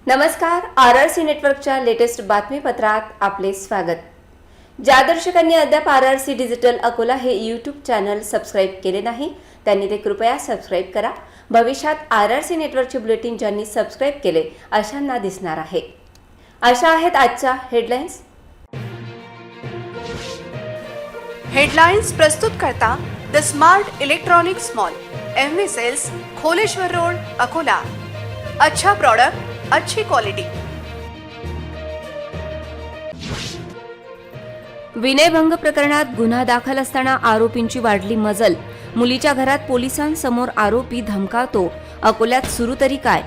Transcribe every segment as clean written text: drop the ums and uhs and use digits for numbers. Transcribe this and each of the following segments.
नमस्कार, RRC नेटवर्कच्या latest बातमीपत्रात आपले स्वागत। ज्या दर्शकांनी अद्याप RRC डिजिटल अकोला हे यूट्यूब चॅनल सबस्क्राइब केले नाही त्यांनी ते कृपया सबस्क्राइब करा। भविष्यात RRC नेटवर्कचे बुलेटिन ज्यांनी सबस्क्राइब केले अशांना दिसणार आहे। अशा आहेत आजच्या हेडलाईन्स। हेडलाइन्स प्रस्तुत करता the smart electronics mall, MV sales, Kholeshwar road, Akola. अच्छा प्रोडक्ट, अच्छी क्वालिटी। विनयभंग प्रकरणात गुन्हा दाखल असताना आरोपींची वाढली मजल। मुलीच्या घरात पोलिसांसमोर आरोपी धमकावतो, अकोल्यात सुरू तरी काय?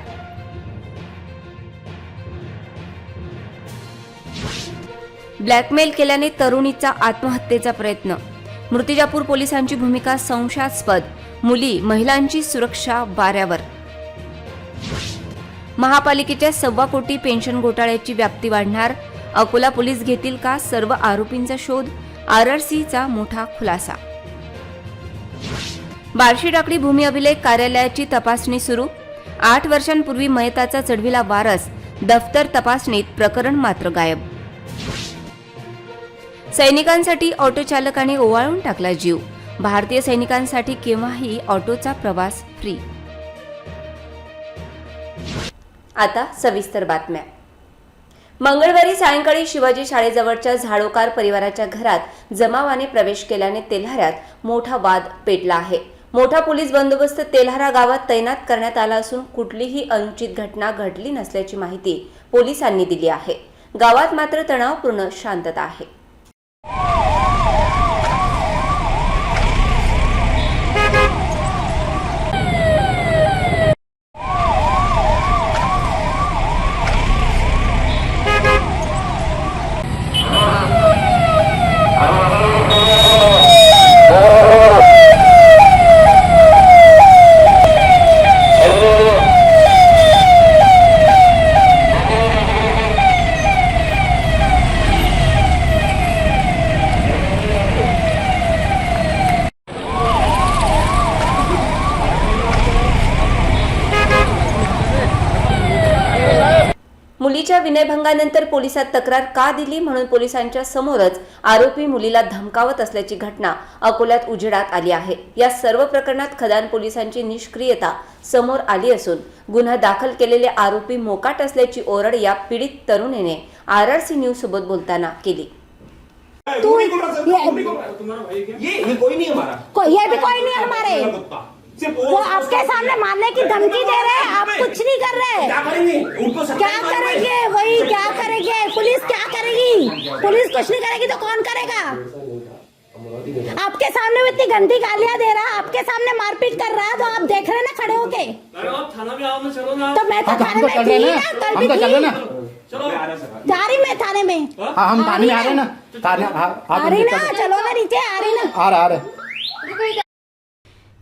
ब्लॅकमेल केल्याने तरुणीचा आत्महत्येचा प्रयत्न। मूर्तिजापूर पोलिसांची भूमिका संशयास्पद। मुली, महिलांची सुरक्षा वाऱ्यावर। महापालिकेच्या 1.25 कोटी पेन्शन घोटाळ्याची व्याप्ती वाढणार। अकोला पोलीस घेतील का सर्व आरोपींचा शोध? RRCचा मोठा खुलासा। बार्शी टाकळी भूमी अभिलेख कार्यालयाची तपासणी सुरू। 8 वर्षांपूर्वी मयताचा चढविला वारस, दफ्तर तपासणीत प्रकरण मात्र गायब। सैनिकांसाठी ऑटो चालकाने ओवाळून टाकला जीव। भारतीय सैनिकांसाठी केव्हाही ऑटोचा प्रवास फ्री। आता सविस्तर बातम्या। मंगळवारी सायंकाळी शिवाजी शाळेजवळच्या झाडोकार परिवाराच्या घरात जमावाने प्रवेश केल्याने तेल्हाऱ्यात मोठा वाद पेटला आहे। मोठा पोलीस बंदोबस्त तेल्हारा गावात तैनात करण्यात आला असून कुठलीही अनुचित घटना घडली नसल्याची माहिती पोलिसांनी दिली आहे। गावात मात्र तणावपूर्ण शांतता आहे। मुलीच्या विनयभंगानंतर पोलिसात तक्रार का दिली म्हणून पोलिसांच्या समोरच आरोपी मुलीला धमकावत असल्याची घटना अकोल्यात उजेडात आली आहे। या सर्व प्रकरणात खदान पोलिसांची निष्क्रियता समोर आली असून गुन्हा दाखल केलेले आरोपी मोकाट असल्याची ओरड या पीडित तरुणीने RRC न्यूज सोबत बोलताना केली। ये कोई नहीं हमारा, ये भी कोई नहीं हमारे। वो आपके सामने मारने की धमकी दे रहे हैं, आप कुछ नहीं कर रहे। क्या करेंगे? उनको क्या करेंगे? वही क्या करेंगे? पुलिस क्या करेगी? पुलिस कुछ नहीं करेगी तो कौन करेगा? आपके सामने वो इतनी गंदी गालियां दे रहा है, आपके सामने मारपीट कर रहा है, तो आप देख रहे ना खड़े होके। आप थाना में आओ ना, चलो ना। तो मैं तो थाने में थी ना, कल भी थी। चलो जा रही मैं थाने में। हम थाने में आ रहे ना, थाने आ रही ना, चलो ना नीचे, आ रही ना। आ रहे।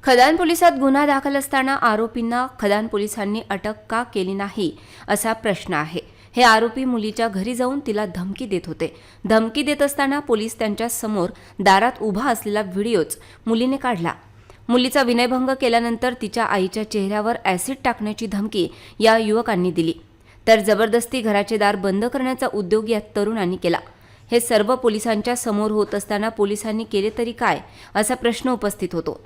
खदान पोलिसात गुन्हा दाखल असताना आरोपींना खदान पोलिसांनी अटक का केली नाही असा प्रश्न आहे। हे आरोपी मुलीच्या घरी जाऊन तिला धमकी देत होते। धमकी देत असताना पोलीस त्यांच्या समोर दारात उभा असलेला व्हिडिओच मुलीने काढला। मुलीचा विनयभंग केल्यानंतर तिच्या आईच्या चेहऱ्यावर ॲसिड टाकण्याची धमकी या युवकांनी दिली, तर जबरदस्ती घराचे दार बंद करण्याचा उद्योग या तरुणांनी केला। हे सर्व पोलिसांच्या समोर होत असताना पोलिसांनी केले तरी काय असा प्रश्न उपस्थित होतो।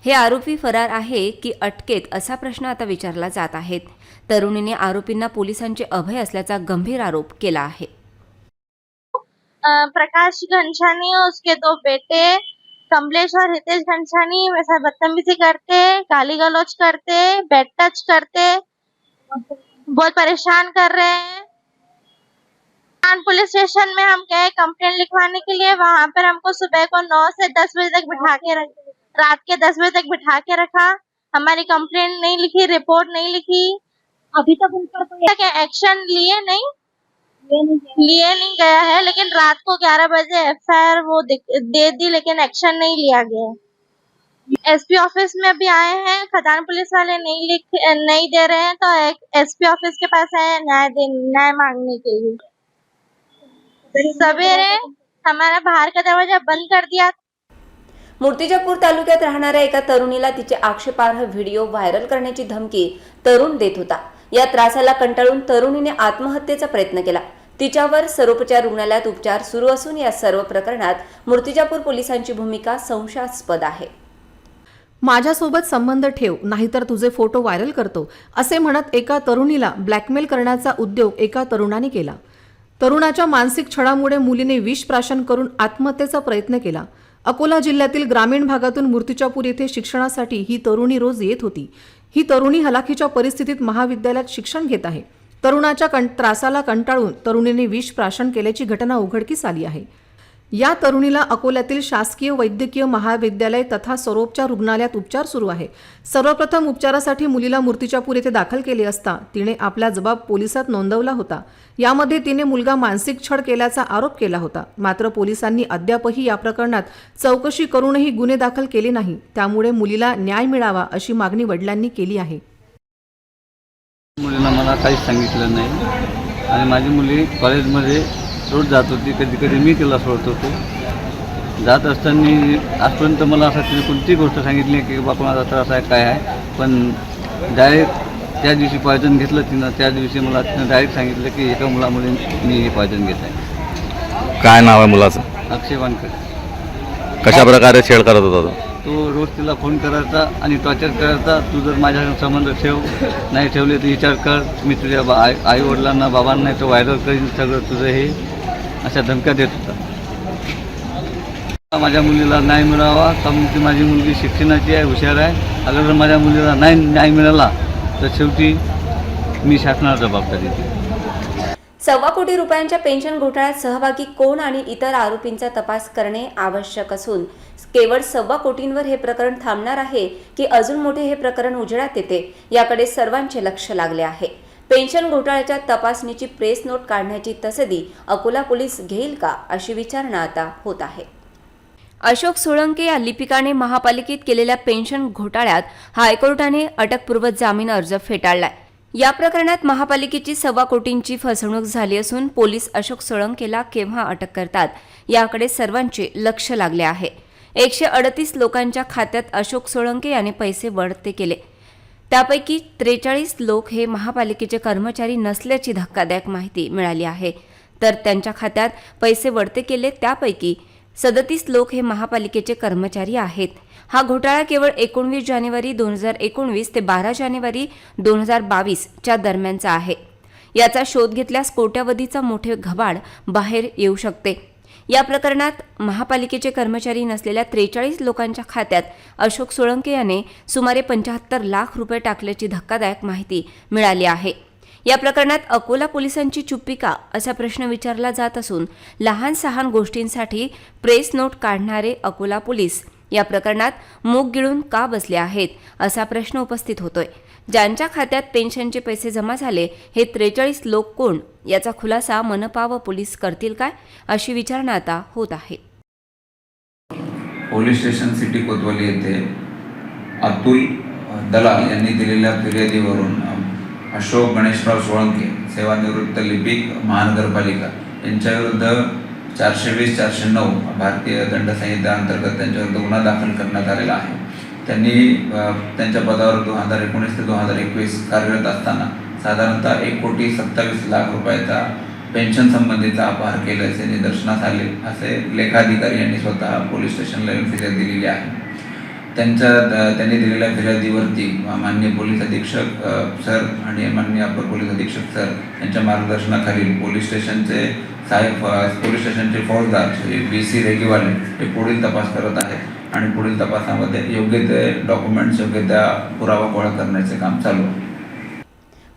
हे आरोपी फरार आहे की अटकेत असा प्रश्न आता विचारला जात आहे। तरुणीने आरोपींना पोलिसांचे अभय असल्याचा गंभीर आरोप केला आहे। प्रकाश घनशानी और उसके 2 बेटे कमलेश और हितेश घनशानी वैसा बदतमीजी करते, गाली गलौज करते, बेड टच करते, बहुत परेशान कर रहे हैं। पुलिस स्टेशन में हम गए कंप्लेंट लिखवाने के लिए। वहाँ पर हमको सुबह को 9 से 10 बजे तक बिठा के रात के 10 बजे तक बिठा के रखा। हमारी कंप्लेंट नहीं लिखी, रिपोर्ट नहीं लिखी। अभी तक उन पर कोई एक्शन लिए नहीं गया है, लेकिन रात को 11 बजे FIR वो दे दी, लेकिन एक्शन नहीं लिया गया। SP ऑफिस में भी आए हैं, खदान पुलिस वाले नहीं दे रहे हैं, तो SP ऑफिस के पास आए न्याय मांगने के लिए। सवेरे हमारा बाहर का दरवाजा बंद कर दिया। मूर्तिजापूर तालुक्यात राहणाऱ्या एका तरुणीला तिचे आक्षेपार्ह व्हिडिओ व्हायरल करण्याची धमकी तरुण देत होता। या त्रासाला कंटाळून तरुणीने आत्महत्येचा प्रयत्न केला. तिच्यावर सर्वोपचार रुग्णालयात उपचार सुरू असून या सर्व प्रकरणात मूर्तिजापूर पोलिसांची भूमिका संशयास्पद आहे. माझ्यासोबत संबंध ठेव नाहीतर तुझे फोटो व्हायरल करतो असे म्हणत एका तरुणीला ब्लॅकमेल करण्याचा उद्योग एका तरुणाने केला. तरुणाच्या मानसिक छळामुळे मुलीने विष प्राशन करून आत्महत्येचा प्रयत्न केला. अकोला जिल्ह्यातील ग्रामीण भागातून मूर्तिजापूर येथे शिक्षणासाठी ही तरुणी रोज येत होती. ही तरुणी हलाखीच्या परिस्थितीत महाविद्यालयात शिक्षण घेत आहे. तरुणाच्या त्रासाला कंटाळून तरुणीने विष प्राशन केल्याची घटना उघडकीस आली आहे. या तरुणीला अकोल्यातील शासकीय वैद्यकीय महाविद्यालय तथा सर्वोपचार रुग्णालयात उपचार सुरू आहे. सर्वप्रथम उपचारासाठी मुलीला मूर्तिजापूर येथे दाखल केले असता तिने आपला जबाब पोलिसात नोंदवला होता. यामध्ये तिने मुलगा मानसिक छळ केल्याचा आरोप केला होता. मात्र पोलिसांनी अद्यापही या प्रकरणात चौकशी करूनही गुन्हे दाखल केले नाही. त्यामुळे मुलीला न्याय मिळावा अशी मागणी वडिलांनी केली आहे. मुलीनं मला काहीच सांगितलं नाही आणि माझी मुली कॉलेजमध्ये रोज जात होती. कधी कधी मी तिला सोडत होतो. जात असताना आजपर्यंत मला असं तिने कोणतीही गोष्ट सांगितली की बाबा कोणाचा त्रास आहे काय आहे. पण डायरेक्ट त्या दिवशी पॉयझन घेतलं तिनं. त्या दिवशी मला तिनं डायरेक्ट सांगितलं की एका मुलामुळे मी हे पॉयझन घेत आहे. काय नाव आहे मुलाचं? अक्षय वानकर. कशा प्रकारे छेड करत होता तो रोज तिला फोन करायचा आणि टॉर्चर करायचा. तू जर माझ्या संबंध ठेव, नाही ठेवले तर विचार कर, मी तुझ्या आई वडिलांना बाबांना नाही तर व्हायरल करीन सगळं तुझं हे, अशा धमक्या देत होता. माझ्या मुलीला न्याय मिळावा कारण की माझी मुलगी शिक्षणाची आहे, हुशार आहे. अगर माझ्या मुलीला नाही न्याय मिळाला तर शेवटी मी शासनाला जबाबदारी देईन. 1.25 कोटी रुपयांच्या पेन्शन घोटाळ्यात सहभागी कोण आणि इतर आरोपींचा तपास करणे आवश्यक असून केवळ 1.25 कोटींवर हे प्रकरण थांबणार आहे की अजून मोठे हे प्रकरण उजेडात येते याकडे सर्वांचे लक्ष लागले आहे. पेन्शन घोटाळ्याच्या तपासणीची प्रेस नोट काढण्याची तसदी अकोला पोलीस घेईल का अशी विचारणा आता होत आहे. अशोक सोळंके या लिपिकाने महापालिकेत केलेल्या पेन्शन घोटाळ्यात हायकोर्टाने अटकपूर्व जामीन अर्ज फेटाळलाय. या प्रकरणात महापालिकेची 1.25 कोटींची फसवणूक झाली असून पोलीस अशोक सोळंकेला केव्हा अटक करतात याकडे सर्वांचे लक्ष लागले आहे. 138 लोकांच्या खात्यात अशोक सोळंके याने पैसे वळते केले. त्यापैकी 43 लोक हे महापालिकेचे कर्मचारी नसल्याची धक्कादायक माहिती मिळाली आहे. तर त्यांच्या खात्यात पैसे वळते केले त्यापैकी 37 लोक हे महापालिकेचे कर्मचारी आहेत. हा घोटाळा केवळ 19 जानेवारी 2019 ते 12 जानेवारी 2022 च्या दरम्यानचा आहे. याचा शोध घेतल्यास कोट्यावधीचा मोठे घबाड बाहेर येऊ शकते. या प्रकरणात महापालिकेचे कर्मचारी नसलेल्या 43 लोकांच्या खात्यात अशोक सोळंके याने सुमारे 75 लाख रुपये टाकल्याची धक्कादायक माहिती मिळाली आहे. या प्रकरणात अकोला पोलिसांची चुप्पी का असा प्रश्न विचारला जात असून लहान सहान गोष्टींसाठी प्रेस नोट काढणारे अकोला पोलीस या प्रकरणात मूग गिळून का बसले आहेत असा प्रश्न उपस्थित होतोय. ज्यांच्या खात्यात पेन्शनचे पैसे जमा झाले हे 43 लोक कोण याचा खुलासा मनपा व पोलीस करतील काय अशी विचारणा आता होत आहे. पोलीस स्टेशन सिटी कोतवाली येथे अतुल दलाल यांनी दिलेल्या फिर्यादीवरून अशोक गणेशराव सोळंके सेवानिवृत्त लिपिक महानगरपालिका यांच्याविरुद्ध 420-409 भारतीय दंड संहिता अंतर्गत त्यांच्याविरुद्ध गुन्हा दाखल करण्यात आलेला आहे. त्यांनी त्यांच्या पदावर 2019 ते 2021 कार्यरत असताना साधारणतः 1,27,00,000 रुपयाचा पेन्शन संबंधीचा अपहार केल्याचे निदर्शनास आले असे लेखाधिकारी यांनी स्वतः पोलीस स्टेशनला येऊन फिर्याद दिलेली आहे. त्यांनी दिलेल्या फिर्यादीवरती माननीय पोलीस अधीक्षक सर आणि माननीय अपर पोलीस अधीक्षक सर यांच्या मार्गदर्शनाखाली पोलीस स्टेशनचे पोलीस स्टेशनचे फौजदार BC रेगीवाले हे पुढील तपास करत आहेत आणि पुढील तपासामध्ये योग्य ते डॉक्युमेंट्स योग्य त्या पुरावा गोळा करण्याचे काम चालू आहे.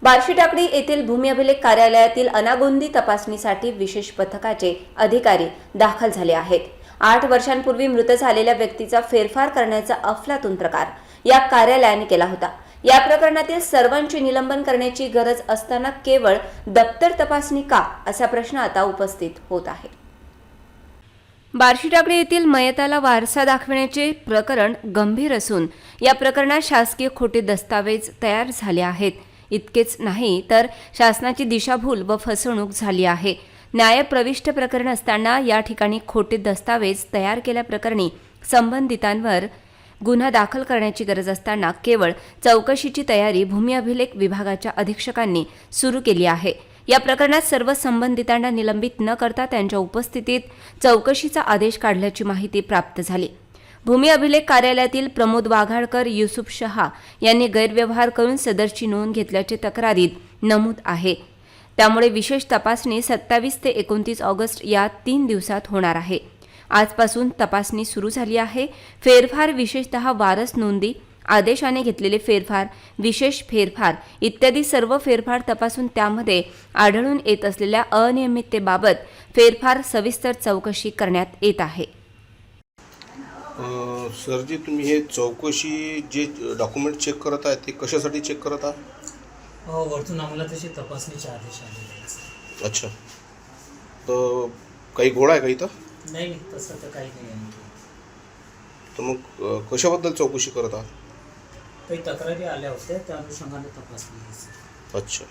बार्शी टाकळी येथील भूमी अभिलेख कार्यालयातील अनागोंदी तपासणीसाठी विशेष पथकाचे अधिकारी दाखल झाले आहेत. 8 वर्षांपूर्वी मृत झालेल्या व्यक्तीचा फेरफार करण्याचा अफलातून प्रकार या कार्यालयाने केला होता. या प्रकरणातील सर्वांचे निलंबन करण्याची गरज असताना केवळ दप्तर तपासणी का असा प्रश्न आता उपस्थित होत आहे. बार्शी टाकळी येथील मयताला वारसा दाखविण्याचे प्रकरण गंभीर असून या प्रकरणात शासकीय खोटे दस्तावेज तयार झाले आहेत. इतकेच नाही तर शासनाची दिशाभूल व फसवणूक झाली आहे. न्यायप्रविष्ट प्रकरण असताना या ठिकाणी खोटे दस्तावेज तयार केल्याप्रकरणी संबंधितांवर गुन्हा दाखल करण्याची गरज असताना केवळ चौकशीची तयारी भूमी अभिलेख विभागाच्या अधीक्षकांनी सुरू केली आहे. या प्रकरणात सर्व संबंधितांना निलंबित न करता त्यांच्या उपस्थितीत चौकशीचा आदेश काढल्याची माहिती प्राप्त झाली. भूमी अभिलेख कार्यालयातील प्रमोद वाघाडकर, युसुफ शहा यांनी गैरव्यवहार करून सदरची नोंद घेतल्याचे तक्रारीत नमूद आहे. त्यामुळे विशेष तपासणी 27 ते 29 ऑगस्ट या 3 दिवसात होणार आहे. आजपासून तपासणी सुरू झाली आहे. फेरफार, विशेषतः वारस नोंदी, आदेशाने घेतलेले फेरफार, विशेष फेरफार इत्यादी सर्व फेरफार तपासून त्यामध्ये आढळून येत असलेल्या अनियमिततेबाबत फेरफार सविस्तर चौकशी करण्यात येत आहे. सर जी, तुम्ही हे चौकशी जे डॉक्युमेंट चेक करत आहे ते कशासाठी चेक करत आहात? वरतून आम्हाला तसे तपासणीचे आदेश आले. अच्छा, तर काही घोडा आहे का इथं? नाही, तसं तर काही नाही आहे. तर मग कशाबद्दल चौकशी करत आहात? काही तक्रारी आल्या होत्या, त्या अनुषंगाने तपासणी. अच्छा.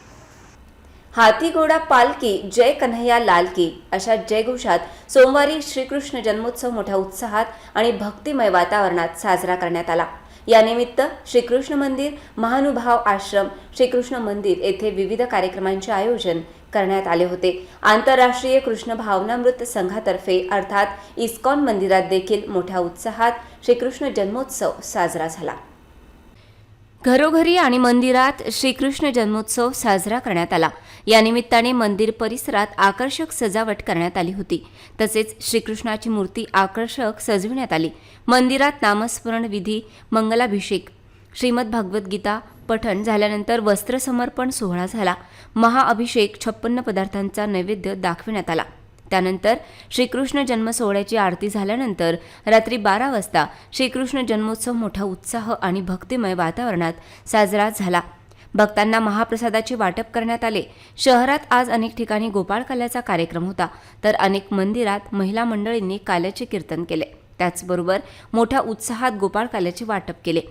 हाती घोडा पालकी, जय कन्हैया लाल की अशा जयघोषात सोमवारी श्रीकृष्ण जन्मोत्सव मोठ्या उत्साहात आणि भक्तिमय वातावरणात साजरा करण्यात आला. यानिमित्त श्रीकृष्ण मंदिर, महानुभाव आश्रम, श्रीकृष्ण मंदिर येथे विविध कार्यक्रमांचे आयोजन करण्यात आले होते. आंतरराष्ट्रीय कृष्ण भावनामृत संघातर्फे अर्थात इस्कॉन मंदिरात देखील मोठ्या उत्साहात श्रीकृष्ण जन्मोत्सव साजरा झाला. घरोघरी आणि मंदिरात श्रीकृष्ण जन्मोत्सव साजरा करण्यात आला. या निमित्ताने मंदिर परिसरात आकर्षक सजावट करण्यात आली होती. तसेच श्रीकृष्णाची मूर्ती आकर्षक सजविण्यात आली. मंदिरात नामस्मरण विधी, मंगलाभिषेक, श्रीमद भागवद्गीता पठण झाल्यानंतर वस्त्रसमर्पण सोहळा झाला. महाअभिषेक, 56 पदार्थांचा नैवेद्य दाखविण्यात आला. त्यानंतर श्रीकृष्ण जन्म सोहळ्याची आरती झाल्यानंतर रात्री 12 वाजता श्रीकृष्ण जन्मोत्सव मोठा उत्साह आणि भक्तिमय वातावरणात साजरा झाला. भक्तांना महाप्रसादाचे वाटप करण्यात आले. शहरात आज अनेक ठिकाणी गोपाळ काल्याचा कार्यक्रम होता, तर अनेक मंदिरात महिला मंडळींनी काल्याचे कीर्तन केले. त्याचबरोबर मोठ्या उत्साहात गोपाळ काल्याचे वाटप केले.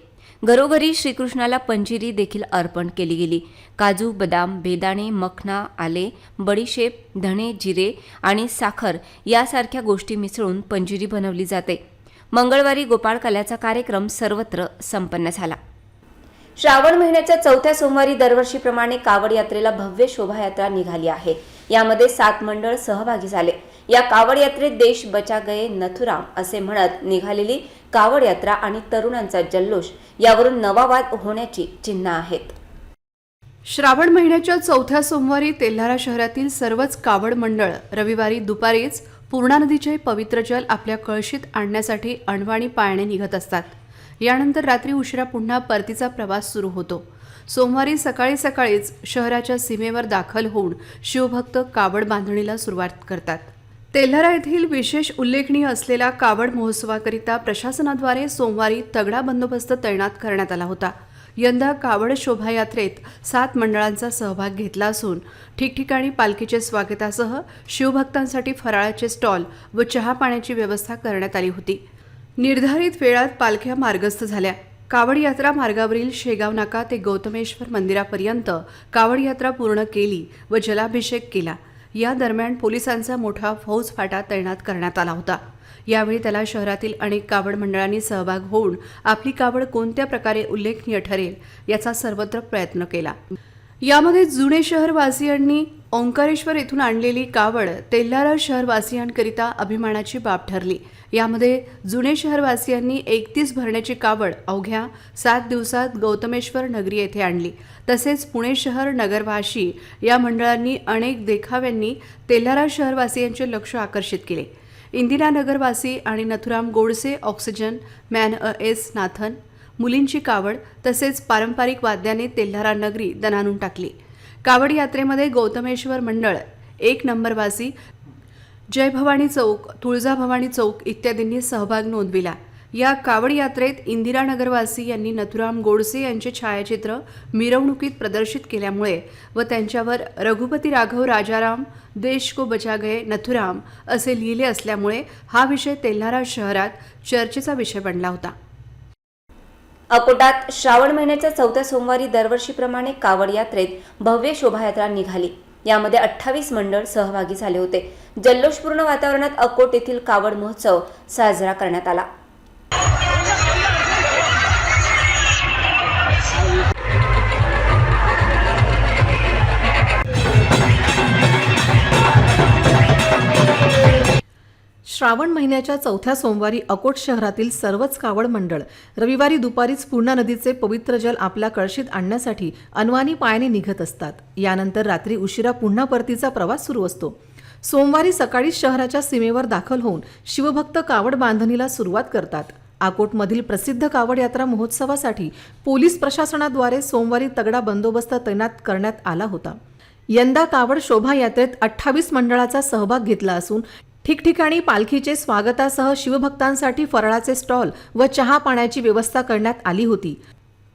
घरोघरी श्रीकृष्णाला पंजिरी देखील अर्पण केली गेली. काजू, बदाम, बेदाणे, मखना, आले, बडीशेप, धणे, जिरे आणि साखर यासारख्या गोष्टी मिसळून पंजिरी बनवली जाते. मंगळवारी गोपाळ काल्याचा कार्यक्रम सर्वत्र संपन्न झाला. श्रावण महिन्याच्या 4थ्या सोमवारी दरवर्षीप्रमाणे कावड यात्रेला भव्य शोभायात्रा निघाली आहे. यामध्ये 7 मंडळ सहभागी झाले. या कावड यात्रेत देश बचा गये नथुराम असे म्हणत निघालेली कावड यात्रा आणि तरुणांचा जल्लोष यावरून नवा वाद होण्याची चिन्ह आहेत. श्रावण महिन्याच्या 4थ्या सोमवारी तेल्हारा शहरातील सर्वच कावड मंडळ रविवारी दुपारीच पूर्णा नदीचे पवित्र जल आपल्या कळशीत आणण्यासाठी अणवाणी पायाने निघत असतात. यानंतर रात्री उशिरा पुन्हा परतीचा प्रवास सुरू होतो. सोमवारी सकाळी सकाळीच शहराच्या सीमेवर दाखल होऊन शिवभक्त कावड बांधणीला सुरुवात करतात. तेल्हारा येथील विशेष उल्लेखनीय असलेल्या कावड महोत्सवाकरिता प्रशासनाद्वारे सोमवारी तगडा बंदोबस्त तैनात करण्यात आला होता. यंदा कावड शोभायात्रेत 7 मंडळांचा सहभाग घेतला असून ठिकठिकाणी पालखीचे स्वागतासह शिवभक्तांसाठी फराळाचे स्टॉल व चहा पाण्याची व्यवस्था करण्यात आली होती. निर्धारित वेळात पालख्या मार्गस्थ झाल्या. कावड यात्रा मार्गावरील शेगाव नाका ते गौतमेश्वर मंदिरापर्यंत कावड यात्रा पूर्ण केली व जलाभिषेक केला. या दरम्यान पोलिसांचा मोठा फौजफाटा तैनात करण्यात आला होता. यावेळी त्याला शहरातील अनेक कावड मंडळांनी सहभाग होऊन आपली कावड कोणत्या प्रकारे उल्लेखनीय ठरेल याचा सर्वत्र प्रयत्न केला. यामध्ये जुने शहरवासियांनी ओंकारेश्वर येथून आणलेली कावड तेल्हारा शहरवासियांकरिता अभिमानाची बाब ठरली. यामध्ये जुने शहरवासियांनी 31 भरण्याची कावड अवघ्या 7 दिवसात गौतमेश्वर नगरी येथे आणली. तसेच पुणे शहर नगरवासी या मंडळांनी अनेक देखाव्यांनी तेल्हारा शहरवासियांचे लक्ष आकर्षित केले. इंदिरा नगरवासी आणि Nathuram Godse oxygen, man S Nathan, मुलींची कावड तसेच पारंपरिक वाद्याने तेल्हारा नगरी दणाणून टाकली. कावड यात्रेमध्ये गौतमेश्वर मंडळ, 1 नंबरवासी, जय भवानी चौक, तुळजाभवानी चौक इत्यादींनी सहभाग नोंदविला. या कावड यात्रेत इंदिरानगरवासी यांनी नथुराम गोडसे यांचे छायाचित्र मिरवणुकीत प्रदर्शित केल्यामुळे व त्यांच्यावर रघुपती राघव राजाराम देश को बचा गये नथुराम असे लिहिले असल्यामुळे हा विषय तेल्हारा शहरात चर्चेचा विषय बनला होता. अकोटात श्रावण महिन्याच्या 4थ्या सोमवारी दरवर्षीप्रमाणे कावड यात्रेत भव्य शोभायात्रा निघाली. यामध्ये 28 मंडळ सहभागी झाले होते. जल्लोषपूर्ण वातावरणात अकोट येथील कावड महोत्सव साजरा करण्यात आला. श्रावण महिन्याच्या चौथ्या सोमवारी अकोट शहरातील सर्वच कावड मंडळ रविवारी दुपारीच पूर्णा नदीचे पवित्र जल आपल्या कळशीत आणण्यासाठी अनवाणी पायाने निघत असतात. यानंतर रात्री उशिरा पुन्हा परतीचा प्रवास सुरू असतो. सोमवारी सकाळी शहराच्या सीमेवर दाखल होऊन शिवभक्त कावड बांधणीला सुरुवात करतात. अकोटमधील प्रसिद्ध कावड यात्रा महोत्सवासाठी पोलीस प्रशासनाद्वारे सोमवारी तगडा बंदोबस्त तैनात करण्यात आला होता. यंदा कावड शोभायात्रेत 28 मंडळाचा सहभाग घेतला असून ठिकठिकाणी पालखीचे स्वागतासह शिवभक्तांसाठी फराळाचे स्टॉल व चहा पाण्याची व्यवस्था करण्यात आली होती.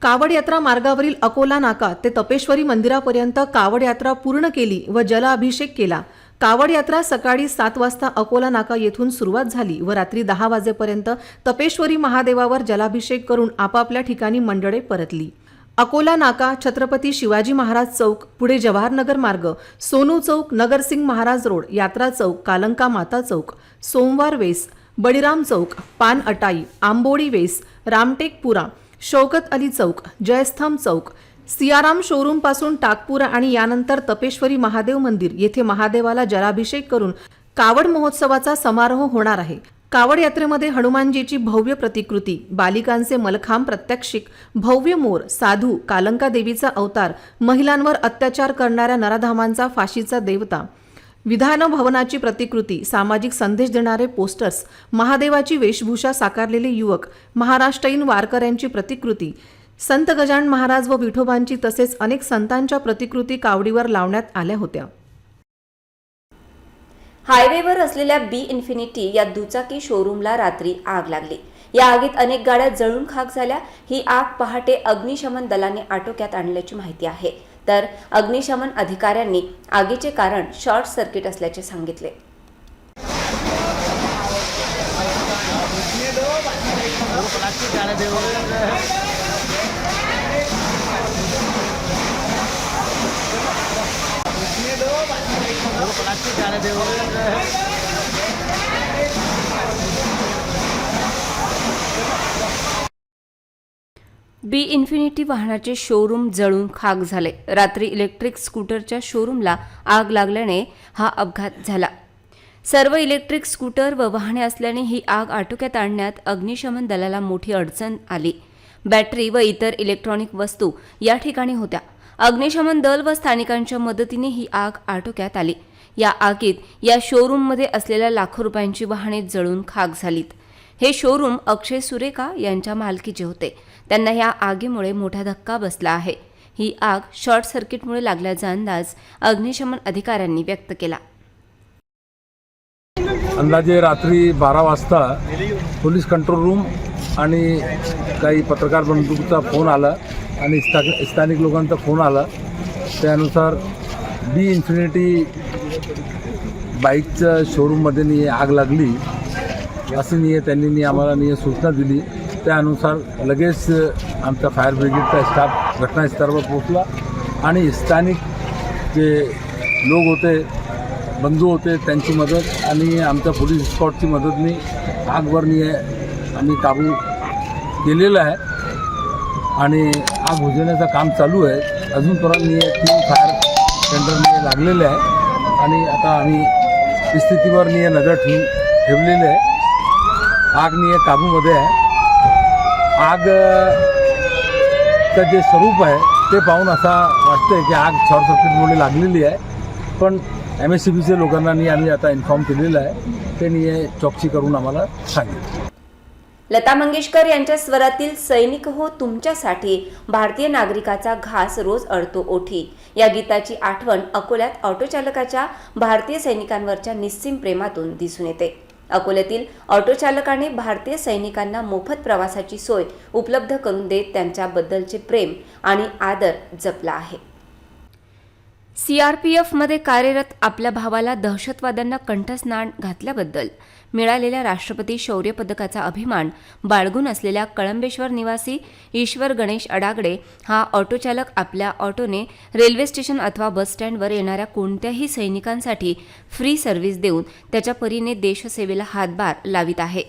कावड यात्रा मार्गावरील अकोला नाका ते तपेश्वरी मंदिरापर्यंत कावड यात्रा पूर्ण केली व जलाभिषेक केला. कावड यात्रा सकाळी 7 वाजता अकोला नाका येथून सुरुवात झाली व रात्री 10 वाजेपर्यंत तपेश्वरी महादेवावर जलाभिषेक करून आपापल्या ठिकाणी मंडळे परतली. अकोला नाका, छत्रपती शिवाजी महाराज चौक, पुढे जवाहरनगर मार्ग, सोनू चौक, नगरसिंग महाराज रोड, यात्रा चौक, कालंका माता चौक, सोमवार वेस, बळीराम चौक, पान अटाई, आंबोडी वेस, रामटेकपुरा, शौकत अली चौक, जयस्तंभ चौक, सियाराम शोरूम पासून टाकपुरा आणि यानंतर तपेश्वरी महादेव मंदिर येथे महादेवाला जलाभिषेक करून कावड महोत्सवाचा समारोह होणार आहे. कावड यात्रेमध्ये हनुमानजीची भव्य प्रतिकृती, बालिकांचे मलखांब प्रात्यक्षिक, भव्य मोर, साधू, कालंका देवीचा अवतार, महिलांवर अत्याचार करणाऱ्या नराधामांचा फाशीचा देवता, विधान भवनाची प्रतिकृती, सामाजिक संदेश देणारे पोस्टर्स, महादेवाची वेशभूषा साकारलेले युवक, महाराष्ट्रीयन वारकऱ्यांची प्रतिकृती, संत गजानन महाराज व विठोबांची तसेच अनेक संतांच्या प्रतिकृती कावडीवर लावण्यात आल्या होत्या. हायवेवर असलेल्या बी इन्फिनिटी या दुचाकी शोरूमला रात्री आग लागली. या आगीत अनेक गाड्या जळून खाक झाल्या. ही आग पहाटे अग्निशमन दलाने आटोक्यात आणल्याची माहिती आहे. तर अग्निशमन अधिकाऱ्यांनी आगीचे कारण शॉर्ट सर्किट असल्याचे सांगितले. बी इन्फिनिटी वाहनाचे शोरूम जळून खाक झाले. रात्री इलेक्ट्रिक स्कूटरच्या शोरूमला आग लागल्याने हा अपघात झाला. सर्व इलेक्ट्रिक स्कूटर व वाहने असल्याने ही आग आटोक्यात आणण्यात अग्निशमन दलाला मोठी अडचण आली. बॅटरी व इतर इलेक्ट्रॉनिक वस्तू या ठिकाणी होत्या. अग्निशमन दल व स्थानिकांच्या मदतीने ही आग आटोक्यात आली. या आगीत या शोरूममध्ये असलेल्या लाखो रुपयांची वाहने जळून खाक झालीत. हे शोरूम अक्षय सुरेखा यांच्या मालकीचे होते. त्यांना या आगीमुळे मोठा धक्का बसला आहे. ही आग शॉर्ट सर्किटमुळे लागल्याचा अंदाज अग्निशमन अधिकाऱ्यांनी व्यक्त केला. अंदाजे रात्री 12 वाजता पोलीस कंट्रोल रूम आणि काही पत्रकार बंधूंचा फोन आला आणि स्थानिक लोकांचा फोन आला. त्यानुसार बी इन्फिनिटी बाईकच्या शोरूममध्ये आग लागली अशी त्यांनी आम्हाला सूचना दिली. त्यानुसार लगेच आमचा फायर ब्रिगेडचा स्टाफ घटनास्थळावर पोहोचला आणि स्थानिक जे लोक होते, बंधू होते, त्यांची मदत आणि आमच्या पोलीस स्कॉटची मदतने आगवर आम्ही काबू केलेला आहे आणि आग बुझवण्याचं काम चालू आहे. अजूनपर्यंत 3 फायर टेंडर लागलेले आहे आणि आता आम्ही स्थितीवर नजर ठेवलेली आहे. आग काबूमध्ये आहे. आगचं जे स्वरूप आहे ते पाहून असा वाटतंय की आग शॉर्ट सर्किटमुळे लागलेली आहे. पण MSCBच्या लोकांना आम्ही आता इन्फॉर्म केलेलं आहे. त्यांनी चौकशी करून आम्हाला सांगितलं. लता मंगेशकर यांच्या स्वरातील सैनिक हो तुमच्यासाठी भारतीय नागरिकाचा घास रोज अडतो ओठी या गीताची आठवण अकोल्यात ऑटोचालकाच्या भारतीय सैनिकांवरच्या निस्सीम प्रेमातून दिसून येते. अकोल्यातील ऑटोचालकाने भारतीय सैनिकांना मोफत प्रवासाची सोय उपलब्ध करून देत त्यांच्याबद्दलचे प्रेम आणि आदर जपला आहे. CRPFमध्ये कार्यरत आपल्या भावाला दहशतवाद्यांना कंठस्नान घातल्याबद्दल मिळालेल्या राष्ट्रपती शौर्य पदकाचा अभिमान बाळगून असलेल्या कळंबेश्वर निवासी ईश्वर गणेश अडागडे हा ऑटोचालक आपल्या ऑटोने रेल्वे स्टेशन अथवा बस स्टँडवर येणाऱ्या कोणत्याही सैनिकांसाठी फ्री सर्व्हिस देऊन त्याच्या परीने देशसेवेला हातभार लावित आहे.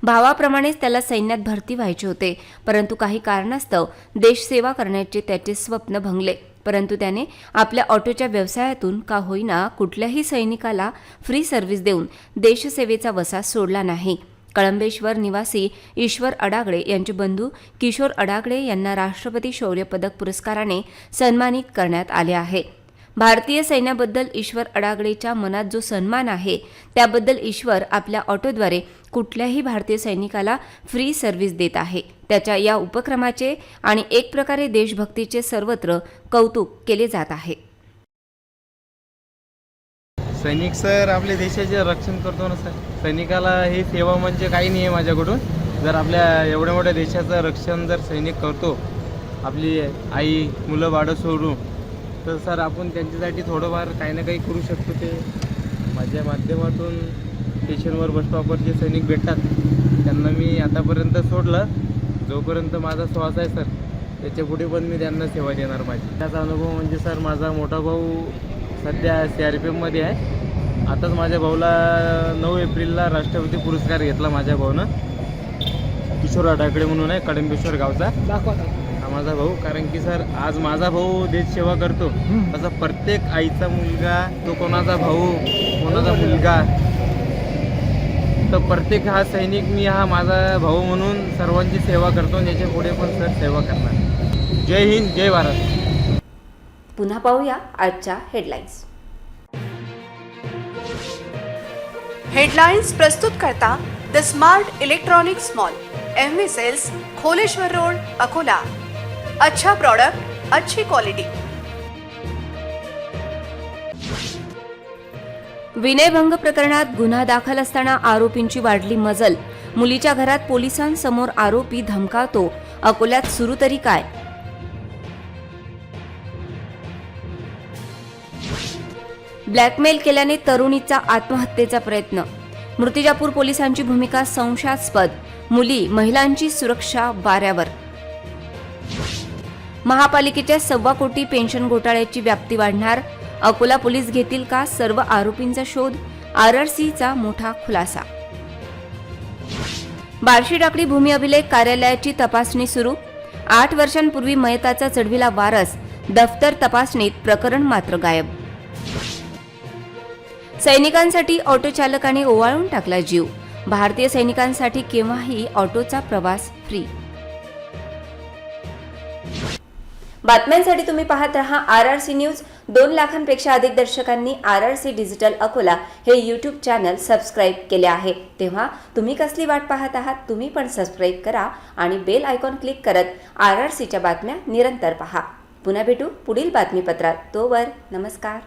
भावाप्रमाणेच त्याला सैन्यात भरती व्हायचे होते, परंतु काही कारणास्तव देशसेवा करण्याचे त्याचे स्वप्न भंगले. परंतु त्याने आपल्या ऑटोच्या व्यवसायातून का होईना कुठल्याही सैनिकाला फ्री सर्व्हिस देऊन देशसेवेचा वसा सोडला नाही. कळंबेश्वर निवासी ईश्वर अडागडे यांचे बंधू किशोर अडागडे यांना राष्ट्रपती शौर्य पदक पुरस्काराने सन्मानित करण्यात आले आहे. भारतीय सैन्याबद्दल ईश्वर अडागडेच्या मनात जो सन्मान आहे त्याबद्दल ईश्वर आपल्या ऑटोद्वारे कुठल्याही भारतीय सैनिकाला फ्री सर्व्हिस देत आहे. त्याच्या या उपक्रमाचे आणि एक प्रकारे देशभक्तीचे सर्वत्र कौतुक केले जात आहे. सैनिक सर आपल्या देशाचे रक्षण करतो ना सर. सैनिकाला ही सेवा म्हणजे काही नाही आहे माझ्याकडून. जर आपल्या एवढ्या मोठ्या देशाचं रक्षण जर सैनिक करतो, आपली आई मुलं बाळं सोडून, तर सर आपण त्यांच्यासाठी थोडंफार काही ना काही करू शकतो. ते माझ्या माध्यमातून स्टेशनवर बस स्टॉपवर जे सैनिक भेटतात त्यांना मी आतापर्यंत सोडलं. जोपर्यंत माझा श्वास आहे सर त्याच्या पुढे पण मी त्यांना सेवा देणार माझी. त्याचा अनुभव म्हणजे सर माझा मोठा भाऊ सध्या CRPFमध्ये आहे. आताच माझ्या भाऊला 9 एप्रिलला राष्ट्रपती पुरस्कार घेतला माझ्या भाऊनं. किशोर अडागडे म्हणून आहे, कळंबेश्वर गावचा हा माझा भाऊ. कारण की सर आज माझा भाऊ देश सेवा करतो तसा प्रत्येक आईचा मुलगा, तो कोणाचा भाऊ कोणाचा मुलगा, तर प्रत्येक हा सैनिक मी हा माझा भाऊ म्हणून सर्वांची सेवा करतो. याच्या पुढे पण सर सेवा करणार. जय हिंद, जय भारत. पुन्हा पाहूया आजच्या हेडलाईन्स. हेडलाइन्स प्रस्तुत करता the smart electronics mall, MV sales, Kholeshwar road, Akola. अच्छा प्रोडक्ट, अच्छी क्वालिटी. विनयभंग प्रकरणात गुन्हा दाखल असताना आरोपींची वाढली मजल. मुलीच्या घरात पोलिसांसमोर आरोपी धमकावतो. अकोल्यात सुरू तरी काय? ब्लॅकमेल केल्याने तरुणीचा आत्महत्येचा प्रयत्न. मूर्तिजापूर पोलिसांची भूमिका संशयास्पद. मुली महिलांची सुरक्षा वाऱ्यावर. महापालिकेच्या 1.25 कोटी पेन्शन घोटाळ्याची व्याप्ती वाढणार. अकोला पोलीस घेतील का सर्व आरोपींचा शोध? RRCचा मोठा खुलासा. बार्शी टाकळी भूमी अभिलेख कार्यालयाची तपासणी सुरू. 8 वर्षांपूर्वी मयताचा चढविला वारस. दफ्तर तपासणीत प्रकरण मात्र गायब. सैनिकांसाठी ऑटो चालकाने ओवाळून टाकला जीव. भारतीय सैनिकांसाठी केव्हाही ऑटोचा प्रवास फ्री. बातम्यांसाठी तुम्ही पाहत रहा RRC न्यूज. 2 लाखांपेक्षा अधिक दर्शकांनी RRC डिजिटल अकोला हे YouTube चॅनल सबस्क्राईब केले आहे. तेव्हा तुम्ही कसली वाट पाहत आहात? तुम्ही पण सबस्क्राईब करा आणि बेल आयकॉन क्लिक करत RRCच्या बातम्या निरंतर पहा. पुन्हा भेटू पुढील बातमीपत्रात. तोवर नमस्कार.